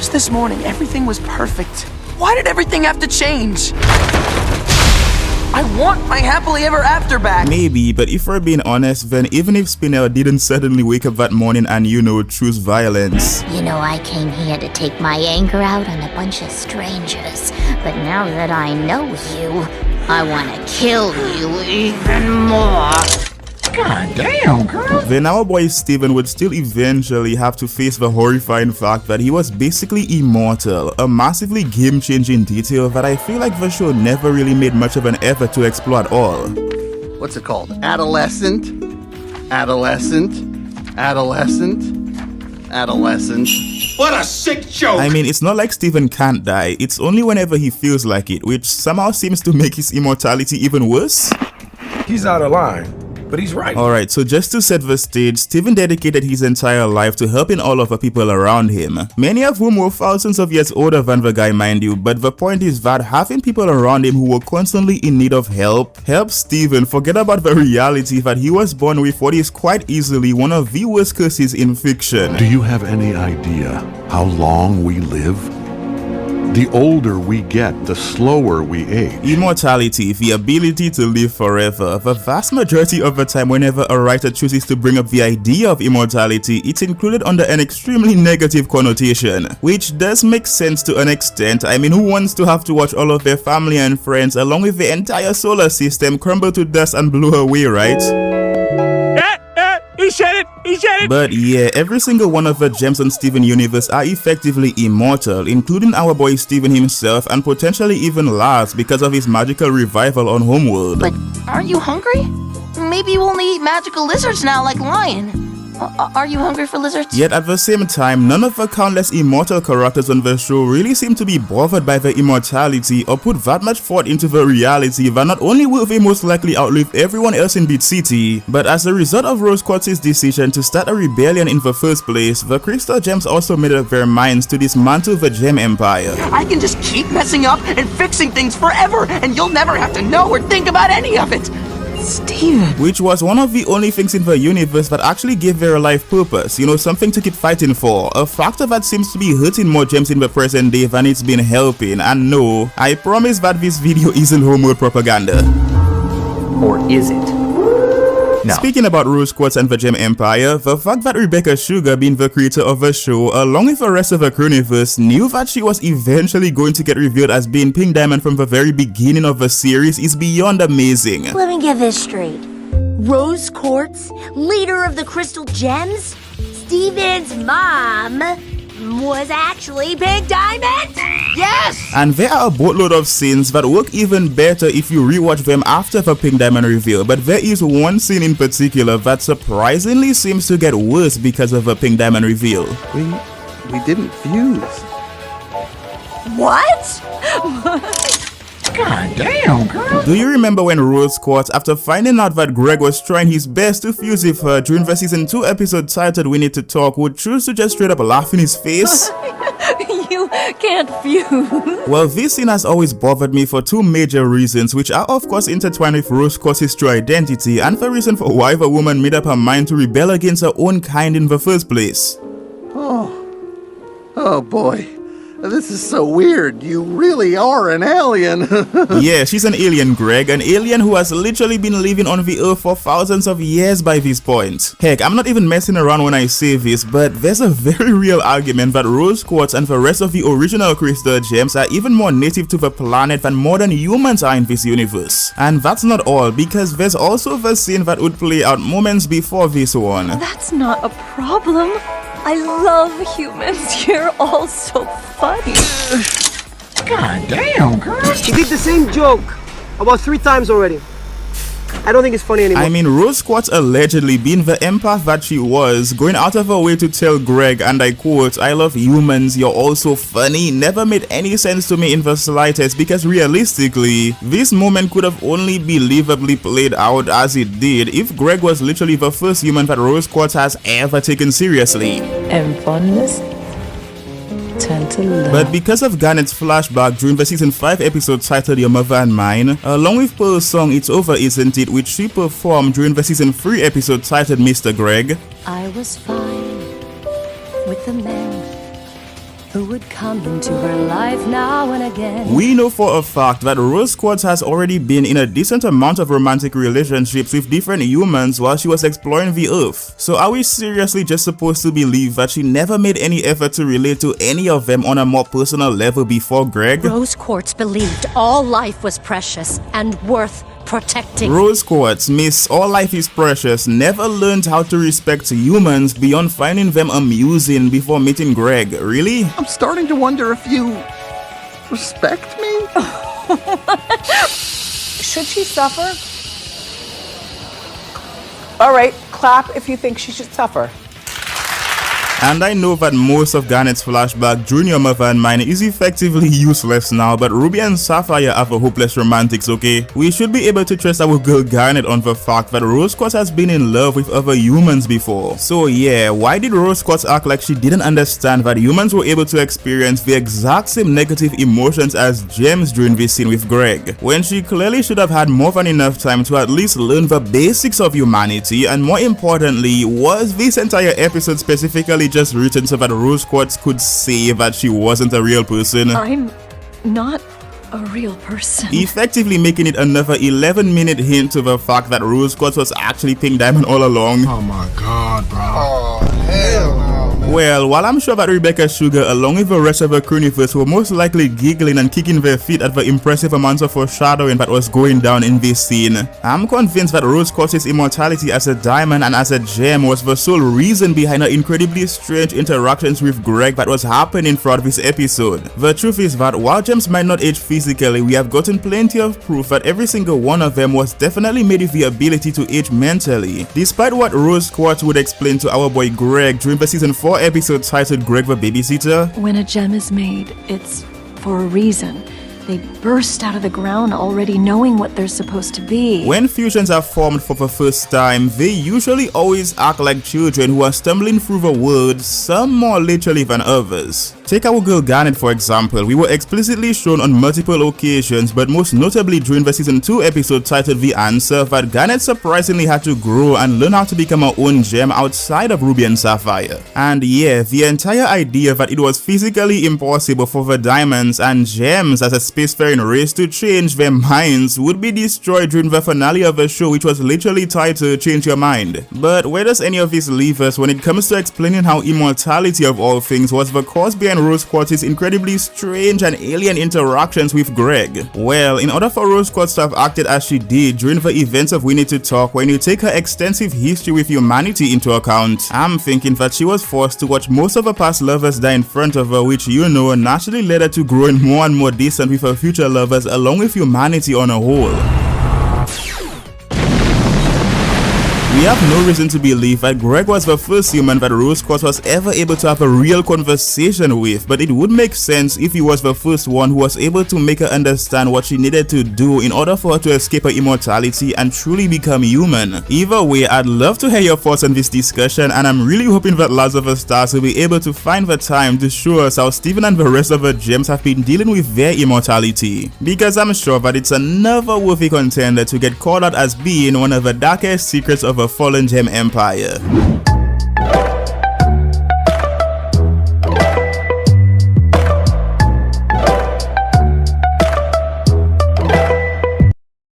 Just this morning, everything was perfect. Why did everything have to change? I want my happily ever after back. Maybe, but if we're being honest, then even if Spinel didn't suddenly wake up that morning and, choose violence. I came here to take my anger out on a bunch of strangers. But now that I know you, I want to kill you even more. God damn, girl. Then our boy Steven would still eventually have to face the horrifying fact that he was basically immortal, a massively game-changing detail that I feel like the show never really made much of an effort to explore at all. What's it called? Adolescent. What a sick joke! I mean, it's not like Steven can't die, it's only whenever he feels like it, which somehow seems to make his immortality even worse. He's out of line. But he's right. Alright, so just to set the stage, Steven dedicated his entire life to helping all of the people around him, many of whom were thousands of years older than the guy, mind you, but the point is that having people around him who were constantly in need of help helped Steven forget about the reality that he was born with what is quite easily one of the worst curses in fiction. Do you have any idea how long we live? The older we get, the slower we age. Immortality, the ability to live forever. The vast majority of the time whenever a writer chooses to bring up the idea of immortality, it's included under an extremely negative connotation, which does make sense to an extent. I mean, who wants to have to watch all of their family and friends along with the entire solar system crumble to dust and blow away, right? He said it! But yeah, every single one of the gems on Steven universe are effectively immortal, including our boy Steven himself and potentially even Lars because of his magical revival on Homeworld. But aren't you hungry? Maybe you only eat magical lizards now like Lion. Are you hungry for lizards? Yet at the same time, none of the countless immortal characters on the show really seem to be bothered by their immortality or put that much thought into the reality that not only will they most likely outlive everyone else in Beat City, but as a result of Rose Quartz's decision to start a rebellion in the first place, the Crystal Gems also made up their minds to dismantle the Gem Empire. I can just keep messing up and fixing things forever, and you'll never have to know or think about any of it. Steven. Which was one of the only things in the universe that actually gave their life purpose, something to keep fighting for, a factor that seems to be hurting more gems in the present day than it's been helping. And no, I promise that this video isn't Homeworld Propaganda. Or is it? No. Speaking about Rose Quartz and the Gem Empire, the fact that Rebecca Sugar, being the creator of the show, along with the rest of the Croniverse, knew that she was eventually going to get revealed as being Pink Diamond from the very beginning of the series is beyond amazing. Let me get this straight. Rose Quartz, leader of the Crystal Gems? Steven's mom was actually Pink Diamond? Yes! And there are a boatload of scenes that work even better if you rewatch them after the Pink Diamond reveal, but there is one scene in particular that surprisingly seems to get worse because of the Pink Diamond reveal. We didn't fuse. What? God damn, girl. Do you remember when Rose Quartz, after finding out that Greg was trying his best to fuse with her during the season 2 episode titled We Need to Talk, would choose to just straight up laugh in his face? You can't fuse. Well, this scene has always bothered me for two major reasons, which are of course intertwined with Rose Quartz's true identity and the reason for why the woman made up her mind to rebel against her own kind in the first place. Oh boy. This is so weird. You really are an alien. Yeah, she's an alien, Greg. An alien who has literally been living on the earth for thousands of years by this point. Heck, I'm not even messing around when I say this, but there's a very real argument that Rose Quartz and the rest of the original Crystal Gems are even more native to the planet than modern humans are in this universe. And that's not all, because there's also the scene that would play out moments before this one. That's not a problem. I love humans. You're all so funny. God damn, girl. He did the same joke about 3 times already. I don't think it's funny anymore. I mean, Rose Quartz allegedly, being the empath that she was, going out of her way to tell Greg, and I quote, "I love humans, you're all so funny," never made any sense to me in the slightest, because realistically, this moment could have only believably played out as it did if Greg was literally the first human that Rose Quartz has ever taken seriously. And fondness tend to love. But because of Garnet's flashback during the season 5 episode titled Your Mother and Mine, along with Pearl's song It's Over Isn't It, which she performed during the season 3 episode titled Mr. Greg, I was fine with the men who would come into her life now and again. We know for a fact that Rose Quartz has already been in a decent amount of romantic relationships with different humans while she was exploring the Earth. So are we seriously just supposed to believe that she never made any effort to relate to any of them on a more personal level before Greg? Rose Quartz believed all life was precious and worth protecting. Rose Quartz, Miss All Life is Precious, never learned how to respect humans beyond finding them amusing before meeting Greg. Really? I'm starting to wonder if you respect me? Should she suffer? All right, clap if you think she should suffer. And I know that most of Garnet's flashback during Your Mother and Mine is effectively useless now, but Ruby and Sapphire are the hopeless romantics, okay? We should be able to trust our girl Garnet on the fact that Rose Quartz has been in love with other humans before. So yeah, why did Rose Quartz act like she didn't understand that humans were able to experience the exact same negative emotions as gems during this scene with Greg, when she clearly should have had more than enough time to at least learn the basics of humanity? And more importantly, was this entire episode specifically just written so that Rose Quartz could say that she wasn't a real person? I'm not a real person. Effectively making it another 11-minute hint to the fact that Rose Quartz was actually Pink Diamond all along. Oh my god, bro. Oh, hell no. Well, while I'm sure that Rebecca Sugar along with the rest of the Cruniverse were most likely giggling and kicking their feet at the impressive amounts of foreshadowing that was going down in this scene, I'm convinced that Rose Quartz's immortality as a diamond and as a gem was the sole reason behind her incredibly strange interactions with Greg that was happening throughout this episode. The truth is that while gems might not age physically, we have gotten plenty of proof that every single one of them was definitely made with the ability to age mentally. Despite what Rose Quartz would explain to our boy Greg during the season 4 episode titled Greg the Babysitter. When a gem is made, it's for a reason. They burst out of the ground already knowing what they're supposed to be. When fusions are formed for the first time, they usually always act like children who are stumbling through the world, some more literally than others. Take our girl Garnet for example. We were explicitly shown on multiple occasions, but most notably during the season 2 episode titled The Answer, that Garnet surprisingly had to grow and learn how to become her own gem outside of Ruby and Sapphire. And yeah, the entire idea that it was physically impossible for the diamonds and gems as a spacefaring race to change their minds would be destroyed during the finale of the show, which was literally titled Change Your Mind. But where does any of this leave us when it comes to explaining how immortality of all things was the cause behind Rose Quartz's incredibly strange and alien interactions with Greg? Well, in order for Rose Quartz to have acted as she did during the events of We Need to Talk, when you take her extensive history with humanity into account, I'm thinking that she was forced to watch most of her past lovers die in front of her, which naturally led her to growing more and more distant with her future lovers along with humanity on a whole. We have no reason to believe that Greg was the first human that Rose Quartz was ever able to have a real conversation with, but it would make sense if he was the first one who was able to make her understand what she needed to do in order for her to escape her immortality and truly become human. Either way, I'd love to hear your thoughts on this discussion, and I'm really hoping that Last of Us Stars will be able to find the time to show us how Steven and the rest of the gems have been dealing with their immortality, because I'm sure that it's another worthy contender to get called out as being one of the darkest secrets of a fallen gem empire.